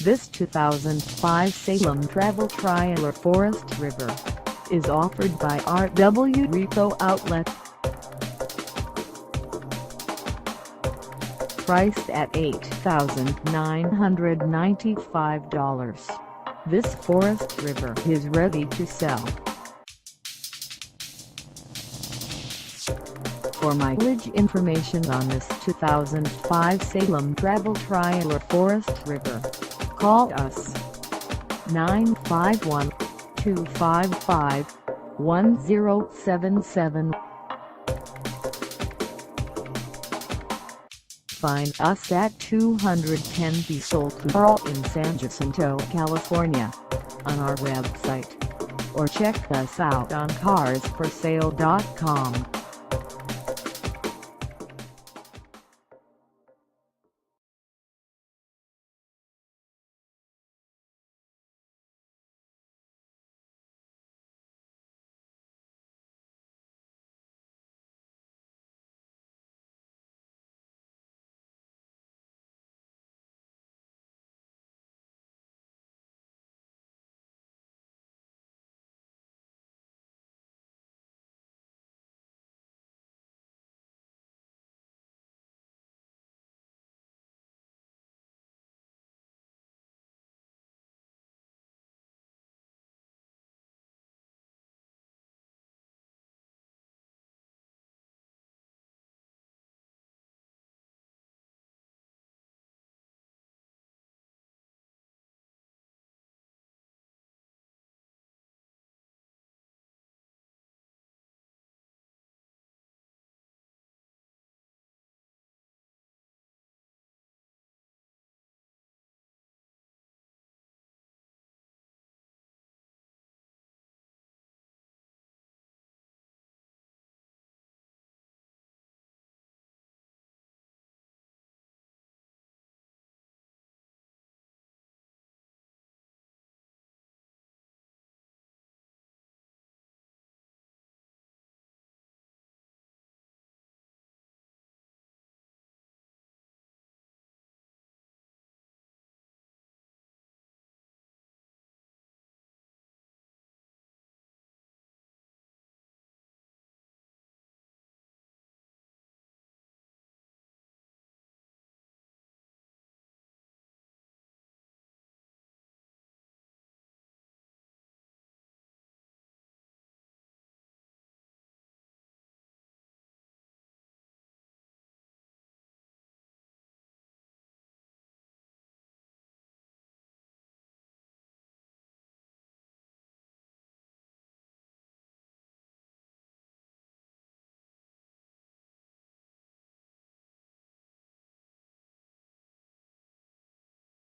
This 2005 Salem travel trailer Forest River is offered by RW Repo Outlet. Priced at $8,995, this Forest River is ready to sell. For mileage information on this 2005 Salem travel trailer Forest River, call us 951-255-1077. Find us at 210 Bissell in San Jacinto, California, on our website, or check us out on carsforsale.com.